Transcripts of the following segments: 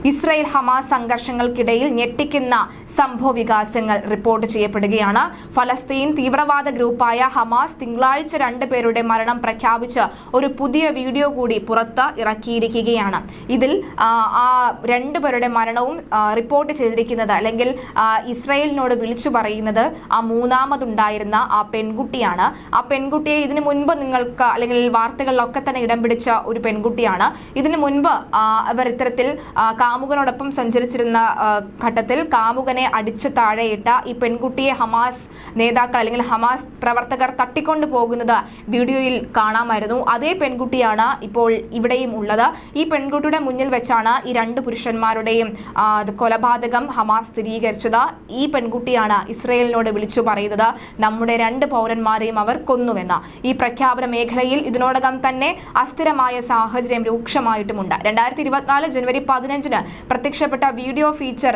Israel Hamas സംഘർഷങ്ങൾക്കിടയിൽ ഞെട്ടിക്കുന്ന സംഭവവികാസങ്ങൾ report ചെയ്യപ്പെടുകയാണ്. ഫലസ്തീൻ തീവ്രവാദ ഗ്രൂപ്പായ ഹമാസ് തിങ്കളാഴ്ച 2 പേരുടെ മരണം പ്രഖ്യാപിച്ച് ഒരു പുതിയ വീഡിയോ കൂടി പുറത്ത് ഇറക്കിയിരിക്കുകയാണ്. ഇതിൽ ആ 2 പേരുടെ മരണവും റിപ്പോർട്ട് ചെയ്തിരിക്കുന്നത് അല്ലെങ്കിൽ ഇസ്രായേലിനോട് വിളിച്ചു പറയുന്നത് ആ മൂന്നാമതുണ്ടായിരുന്ന ആ പെൺകുട്ടിയാണ്. ആ പെൺകുട്ടിയെ ഇതിനു മുൻപ് നിങ്ങൾക്ക് അല്ലെങ്കിൽ വാർത്തകളിലൊക്കെ തന്നെ ഇടം പിടിച്ച ഒരു പെൺകുട്ടിയാണ്. ഇതിനു മുൻപ് അവർ ഇത്തരത്തിൽ കാമുകനോടൊപ്പം സഞ്ചരിച്ചിരുന്ന ഘട്ടത്തിൽ കാമുകനെ അടിച്ചു താഴെയിട്ട ഈ പെൺകുട്ടിയെ ഹമാസ് നേതാക്കൾ അല്ലെങ്കിൽ ഹമാസ് പ്രവർത്തകർ തട്ടിക്കൊണ്ടു പോകുന്നത് വീഡിയോയിൽ കാണാമായിരുന്നു. അതേ പെൺകുട്ടിയാണ് ഇപ്പോൾ ഇവിടെയും ഉള്ളത്. ഈ പെൺകുട്ടിയുടെ മുന്നിൽ വെച്ചാണ് ഈ 2 പുരുഷന്മാരുടെയും കൊലപാതകം ഹമാസ് സ്ഥിരീകരിച്ചത്. ഈ പെൺകുട്ടിയാണ് ഇസ്രായേലിനോട് വിളിച്ചു പറയുന്നത് നമ്മുടെ 2 പൗരന്മാരെയും അവർ കൊന്നുവെന്ന്. ഈ പ്രഖ്യാപന മേഖലയിൽ ഇതിനോടകം തന്നെ അസ്ഥിരമായ സാഹചര്യം രൂക്ഷമായിട്ടുമുണ്ട്. 2024 ജനുവരി 15 പ്രത്യക്ഷപ്പെട്ട വീഡിയോ ഫീച്ചർ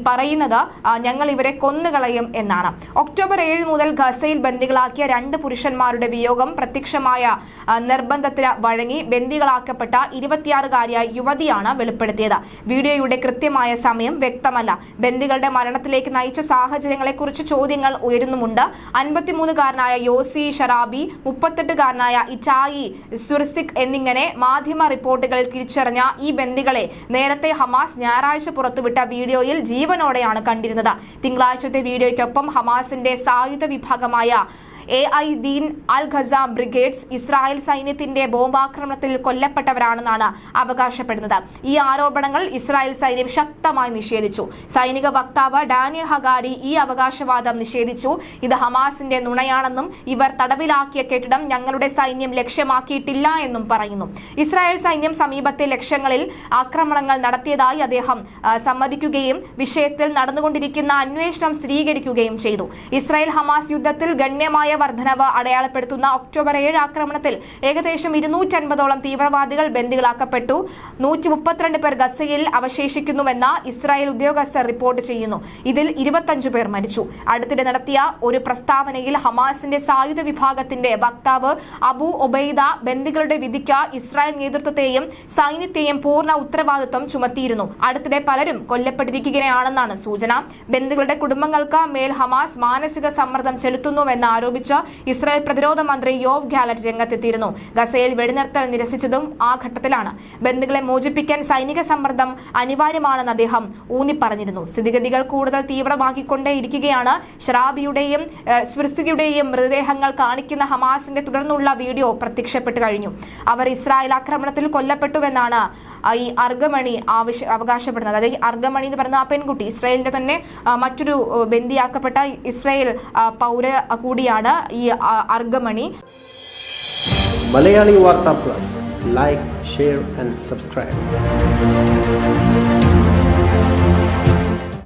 പറയുന്നത് ഞങ്ങൾ ഇവരെ കൊന്നുകളയും എന്നാണ്. ഒക്ടോബർ 7 മുതൽ ഗസയിൽ ബന്ദികളാക്കിയ 2 പുരുഷന്മാരുടെ വിയോഗം പ്രത്യക്ഷമായ നിർബന്ധത്തിന് വഴങ്ങി ബന്ദികളാക്കപ്പെട്ട 26-കാരിയായ യുവതിയാണ് വെളിപ്പെടുത്തിയത്. വീഡിയോയുടെ കൃത്യമായ സമയം വ്യക്തമല്ല. ബന്ദികളുടെ മരണത്തിലേക്ക് നയിച്ച സാഹചര്യങ്ങളെക്കുറിച്ച് ചോദ്യങ്ങൾ ഉയരുന്നുമുണ്ട്. 53-കാരനായ യോസി ഷറാബി, 38-കാരനായ ഇറ്റായി സുർസിക് എന്നിങ്ങനെ മാധ്യമ റിപ്പോർട്ടുകളിൽ തിരിച്ചറിഞ്ഞ ഈ ബന്ദികളെ നേരത്തെ ഹമാസ് ഞായറാഴ്ച പുറത്തുവിട്ട വീഡിയോയിൽ ജീവനോടെയാണ് കണ്ടിരുന്നത്. തിങ്കളാഴ്ചത്തെ വീഡിയോയ്ക്കൊപ്പം ഹമാസിന്റെ സായുധ വിഭാഗമായ ദീൻ അൽ ഖസാം ബ്രിഗേഡ്സ് ഇസ്രായേൽ സൈന്യത്തിന്റെ ബോംബാക്രമണത്തിൽ കൊല്ലപ്പെട്ടവരാണെന്നാണ് അവകാശപ്പെടുന്നത്. ഈ ആരോപണങ്ങൾ ഇസ്രായേൽ സൈന്യം ശക്തമായി നിഷേധിച്ചു. സൈനിക വക്താവ് ഡാനിയൽ ഹഗാരി ഈ അവകാശവാദം നിഷേധിച്ചു. ഇത് ഹമാസിന്റെ നുണയാണെന്നും ഇവർ തടവിലാക്കിയ കെട്ടിടം ഞങ്ങളുടെ സൈന്യം ലക്ഷ്യമാക്കിയിട്ടില്ല എന്നും പറയുന്നു. ഇസ്രായേൽ സൈന്യം സമീപത്തെ ലക്ഷ്യങ്ങളിൽ ആക്രമണങ്ങൾ നടത്തിയതായി അദ്ദേഹം സമ്മതിക്കുകയും വിഷയത്തിൽ നടന്നുകൊണ്ടിരിക്കുന്ന അന്വേഷണം സ്ഥിരീകരിക്കുകയും ചെയ്തു. ഇസ്രായേൽ ഹമാസ് യുദ്ധത്തിൽ ഗണ്യമായ വർധനവ് അടയാളപ്പെടുത്തുന്ന ഒക്ടോബർ 7 ആക്രമണത്തിൽ ഏകദേശം 250ഓളം തീവ്രവാദികൾ ബന്ദികളാക്കപ്പെട്ടു. 132 പേർ ഗസയിൽ അവശേഷിക്കുന്നുവെന്ന് ഇസ്രായേൽ ഉദ്യോഗസ്ഥർ റിപ്പോർട്ട് ചെയ്യുന്നു. ഇതിൽ 25 പേർ മരിച്ചു. അടുത്തിടെ നടത്തിയ ഒരു പ്രസ്താവനയിൽ ഹമാസിന്റെ സായുധ വിഭാഗത്തിന്റെ വക്താവ് അബു ഒബൈദ ബന്ദികളുടെ വിധിക്ക് ഇസ്രായേൽ നേതൃത്വത്തെയും സൈന്യത്തെയും പൂർണ്ണ ഉത്തരവാദിത്വം ചുമത്തിയിരുന്നു. അടുത്തിടെ പലരും കൊല്ലപ്പെട്ടിരിക്കുകയാണെന്നാണ് സൂചന. ബന്ദികളുടെ കുടുംബങ്ങൾക്ക് മേൽ ഹമാസ് മാനസിക സമ്മർദ്ദം ചെലുത്തുന്നുവെന്ന് ആരോപിച്ച് ഇസ്രായേൽ പ്രതിരോധ മന്ത്രി യോവ് ഗാലറ്റ് രംഗത്തെത്തിയിരുന്നു. ഗസയിൽ വെടിനിർത്തൽ നിരസിച്ചതും ആ ഘട്ടത്തിലാണ്. ബന്ദികളെ മോചിപ്പിക്കാൻ സൈനിക സമ്മർദ്ദം അനിവാര്യമാണെന്ന് അദ്ദേഹം ഊന്നിപ്പറഞ്ഞിരുന്നു. സ്ഥിതിഗതികൾ കൂടുതൽ തീവ്രമാക്കിക്കൊണ്ടേയിരിക്കുകയാണ്. ഷറാബിയുടെയും സ്വിർസിയുടെയും മൃതദേഹങ്ങൾ കാണിക്കുന്ന ഹമാസിന്റെ തുടർന്നുള്ള വീഡിയോ പ്രത്യക്ഷപ്പെട്ടു കഴിഞ്ഞു. അവർ ഇസ്രായേൽ ആക്രമണത്തിൽ കൊല്ലപ്പെട്ടുവെന്നാണ് ഈ അർഗമണി അവകാശപ്പെടുന്നത്. അതായത് അർഗമണി എന്ന് പറയുന്ന ആ പെൺകുട്ടി ഇസ്രായേലിന്റെ തന്നെ മറ്റൊരു ബന്ദിയാക്കപ്പെട്ട ഇസ്രായേൽ പൗര കൂടിയാണ് ഈ അർഗമണി. മലയാളി വാർത്ത plus, like, share and subscribe.